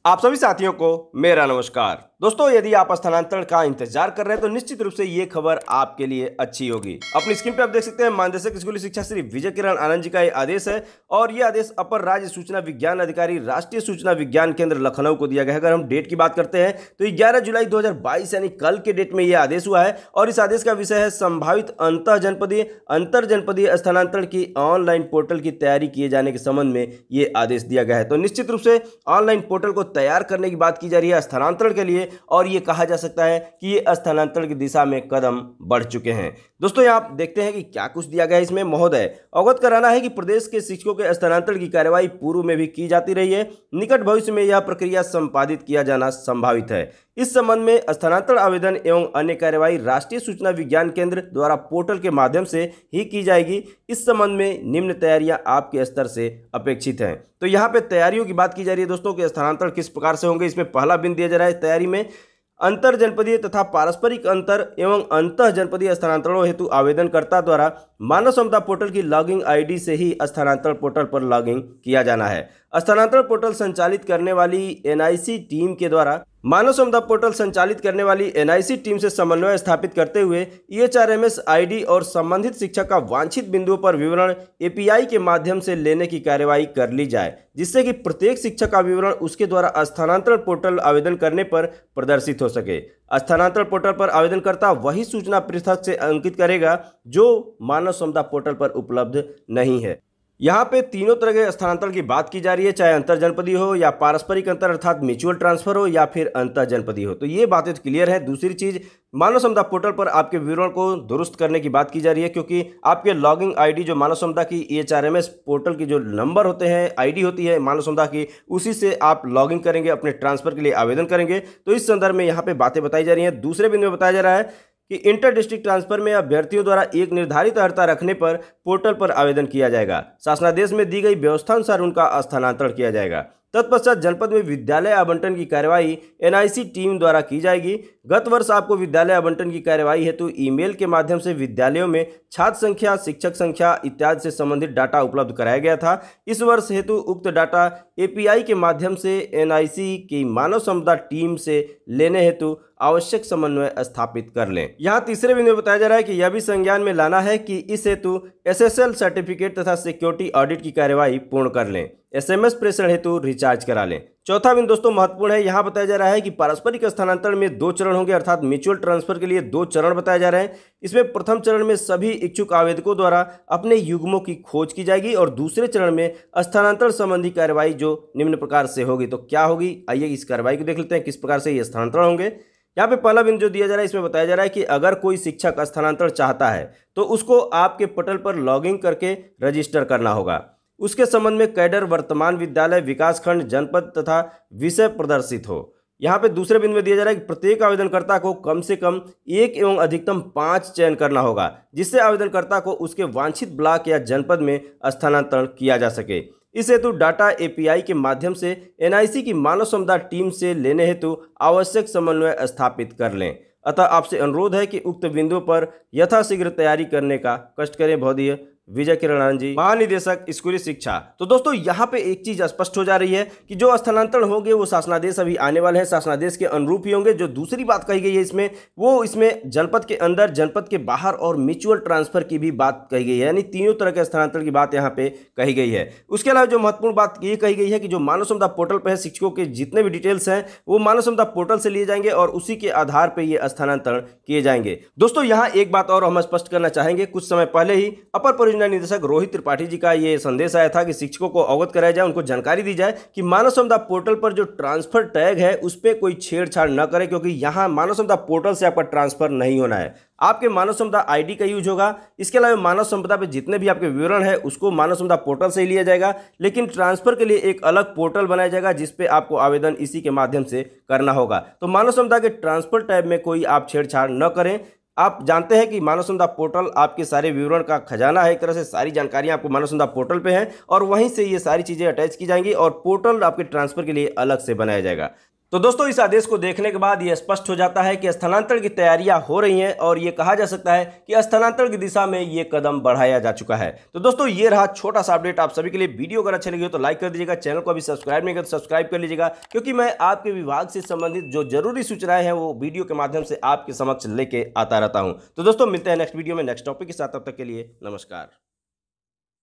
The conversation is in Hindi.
आप सभी साथियों को मेरा नमस्कार। दोस्तों, यदि आप स्थानांतरण का इंतजार कर रहे हैं तो निश्चित रूप से ये खबर आपके लिए अच्छी होगी। अपनी स्क्रीन पे आप देख सकते हैं महानिदेशक स्कूली शिक्षा श्री विजय किरण आनंद जी का ये आदेश है और ये आदेश अपर राज्य सूचना विज्ञान अधिकारी राष्ट्रीय सूचना विज्ञान केंद्र लखनऊ को दिया गया है। अगर हम डेट की बात करते हैं तो 11 जुलाई 2022 यानी कल के डेट में यह आदेश हुआ है और इस आदेश का विषय है संभावित अंतर जनपदीय स्थानांतरण की ऑनलाइन पोर्टल की तैयारी किए जाने के संबंध में ये आदेश दिया गया है। तो निश्चित रूप से ऑनलाइन पोर्टल को तैयार करने की बात की जा रही है स्थानांतरण के लिए और ये कहा जा सकता है कि ये स्थानांतरण की दिशा में कदम बढ़ चुके हैं। दोस्तों, यहाँ आप देखते हैं कि क्या कुछ दिया गया है इसमें। महोदय, अवगत कराना है कि प्रदेश के शिक्षकों के स्थानांतरण की कार्यवाही पूर्व में भी की जाती रही है। निकट भविष्य में यह प्रक्रिया संपादित किया जाना संभावित है। इस संबंध में स्थानांतरण आवेदन एवं अन्य कार्यवाही राष्ट्रीय सूचना विज्ञान केंद्र द्वारा पोर्टल के माध्यम से ही की जाएगी। इस संबंध में निम्न तैयारियां आपके स्तर से अपेक्षित हैं। तो यहाँ पे तैयारियों की बात की जा रही है दोस्तों कि स्थानांतरण किस प्रकार से होंगे। इसमें पहला बिंदु दिया जा रहा है तैयारी में अंतर जनपदीय तथा पारस्परिक अंतर एवं अंतः जनपदीय स्थानांतरणों हेतु आवेदनकर्ता द्वारा मानव क्षमता पोर्टल की लॉगिंग आईडी से ही स्थानांतरण पोर्टल पर लॉगिंग किया जाना है। स्थानांतरण पोर्टल संचालित करने वाली एनआईसी टीम के द्वारा मानव क्षमता पोर्टल संचालित करने वाली एनआईसी टीम से समन्वय स्थापित करते हुए ईएचआरएमएस आईडी और संबंधित शिक्षक का वांछित बिंदुओं पर विवरण एपीआई के माध्यम से लेने की कार्यवाही कर ली जाए, जिससे कि प्रत्येक शिक्षक का विवरण उसके द्वारा स्थानांतरण पोर्टल आवेदन करने पर प्रदर्शित हो सके। स्थानांतरण पोर्टल पर आवेदनकर्ता वही सूचना पृथक से अंकित करेगा जो मानव क्षमता पोर्टल पर उपलब्ध नहीं है। यहाँ पे तीनों तरह के स्थानांतरण की बात की जा रही है, चाहे अंतर जनपदीय हो या पारस्परिक अंतर अर्थात म्यूचुअल ट्रांसफर हो या फिर अंतर जनपदीय हो। तो ये बातें तो क्लियर है। दूसरी चीज, मानव क्षमता पोर्टल पर आपके विवरण को दुरुस्त करने की बात की जा रही है, क्योंकि आपके लॉगिंग आईडी जो मानव क्षमता की ईएचआरएमएस पोर्टल की जो नंबर होते हैं, आईडी होती है मानव क्षमता की, उसी से आप लॉगिंग करेंगे, अपने ट्रांसफर के लिए आवेदन करेंगे। तो इस संदर्भ में यहाँ पे बातें बताई जा रही हैं। दूसरे बिंदु में बताया जा रहा है कि इंटर डिस्ट्रिक्ट ट्रांसफर में अभ्यर्थियों द्वारा एक निर्धारित अर्हता रखने पर पोर्टल पर आवेदन किया जाएगा। शासनादेश में दी गई व्यवस्था अनुसार उनका स्थानांतरण किया जाएगा। तत्पश्चात जनपद में विद्यालय आवंटन की कार्यवाही एनआईसी टीम द्वारा की जाएगी। गत वर्ष आपको विद्यालय आवंटन की कार्यवाही हेतु ईमेल के माध्यम से विद्यालयों में छात्र संख्या, शिक्षक संख्या इत्यादि से संबंधित डाटा उपलब्ध कराया गया था। इस वर्ष हेतु उक्त डाटा एपीआई के माध्यम से एनआईसी की मानव क्षमता टीम से लेने हेतु आवश्यक समन्वय स्थापित कर लें। यहाँ तीसरे बिंदु में बताया जा रहा है कि यह भी संज्ञान में लाना है कि इस हेतु एसएसएल सर्टिफिकेट तथा सिक्योरिटी ऑडिट की कार्यवाही पूर्ण कर लें। एसएमएस प्रेषण हेतु रिचार्ज करा लें। चौथा बिंदु दोस्तों महत्वपूर्ण है। यहाँ बताया जा रहा है कि पारस्परिक स्थानांतरण में 2 चरण होंगे, अर्थात म्यूचुअल ट्रांसफर के लिए 2 चरण बताए जा रहे हैं। इसमें प्रथम चरण में सभी इच्छुक आवेदकों द्वारा अपने युग्मों की खोज की जाएगी और दूसरे चरण में स्थानांतरण संबंधी कार्यवाही जो निम्न प्रकार से होगी। तो क्या होगी, आइए इस कार्यवाही को देख लेते हैं, किस प्रकार से ये स्थानांतरण होंगे। यहाँ पे पहला बिंदु जो दिया जा रहा है, इसमें बताया जा रहा है कि अगर कोई शिक्षक स्थानांतरण चाहता है तो उसको आपके पोर्टल पर लॉगिन करके रजिस्टर करना होगा। उसके संबंध में कैडर, वर्तमान विद्यालय, विकासखंड, जनपद तथा विषय प्रदर्शित हो। यहाँ पे दूसरे बिंदु में दिया जा रहा है कि प्रत्येक आवेदनकर्ता को कम से कम 1 एवं अधिकतम 5 चयन करना होगा, जिससे आवेदनकर्ता को उसके वांछित ब्लॉक या जनपद में स्थानांतरण किया जा सके। इस हेतु डाटा एपीआई के माध्यम से एनआईसी की मानव क्षमता टीम से लेने हेतु आवश्यक समन्वय स्थापित कर लें। अतः आपसे अनुरोध है कि उक्त बिंदुओं पर यथाशीघ्र तैयारी करने का कष्ट करें। भौदीय विजय किरण आनंद जी, महानिदेशक स्कूली शिक्षा। तो दोस्तों, यहाँ पे एक चीज स्पष्ट हो जा रही है कि जो स्थानांतरण होंगे वो शासनादेश अभी आने वाले हैं, शासनादेश के अनुरूप ही होंगे। जो दूसरी बात कही गई है इसमें, वो इसमें जनपद के अंदर, जनपद के बाहर और म्यूचुअल ट्रांसफर की भी बात कही गई है, यानी तीनों तरह के स्थानांतरण की बात यहाँ पे कही गई है। उसके अलावा जो महत्वपूर्ण बात ये कही गई है कि जो मानव क्षमता पोर्टल पर है, शिक्षकों के जितने भी डिटेल्स हैं वो मानव क्षमता पोर्टल से लिए जाएंगे और उसी के आधार पर ये स्थानांतरण किए जाएंगे। दोस्तों, यहाँ एक बात और हम स्पष्ट करना चाहेंगे। कुछ समय पहले ही अपर परियोजना निदेशक रोहित त्रिपाठी जी का ये संदेश आया था कि शिक्षकों को अवगत कराया जाए, उनको जानकारी दी जाए कि मानव क्षमता पोर्टल पर जो ट्रांसफर टैग है उस पर कोई छेड़छाड़ न करें, क्योंकि यहाँ मानव क्षमता पोर्टल से आपका ट्रांसफर नहीं होना है। आपके मानव क्षमता आईडी का यूज होगा। इसके अलावा मानव क्षमता पे जितने भी आपके विवरण है उसको मानव क्षमता पोर्टल से ही लिया जाएगा, लेकिन ट्रांसफर के लिए एक अलग पोर्टल बनाया जाएगा जिसपे आपको आवेदन इसी के माध्यम से करना होगा। तो मानव क्षमता के ट्रांसफर टैब में कोई आप छेड़छाड़ न करें। आप जानते हैं कि मानव क्षमता पोर्टल आपके सारे विवरण का खजाना है। एक तरह से सारी जानकारियां आपको मानव क्षमता पोर्टल पे हैं और वहीं से ये सारी चीज़ें अटैच की जाएंगी और पोर्टल आपके ट्रांसफर के लिए अलग से बनाया जाएगा। तो दोस्तों इस आदेश को देखने के बाद यह स्पष्ट हो जाता है कि स्थानांतरण की तैयारियां हो रही हैं और यह कहा जा सकता है कि स्थानांतरण की दिशा में यह कदम बढ़ाया जा चुका है। तो दोस्तों ये रहा छोटा सा अपडेट आप सभी के लिए। वीडियो अगर अच्छी लगी हो तो लाइक कर दीजिएगा, चैनल को अभी सब्सक्राइब नहीं किया तो सब्सक्राइब कर लीजिएगा, क्योंकि मैं आपके विभाग से संबंधित जो जरूरी सूचनाएं हैं वो वीडियो के माध्यम से आपके समक्ष लेके आता रहता हूं। तो दोस्तों मिलते हैं नेक्स्ट वीडियो में नेक्स्ट टॉपिक के साथ, तब तक के लिए नमस्कार।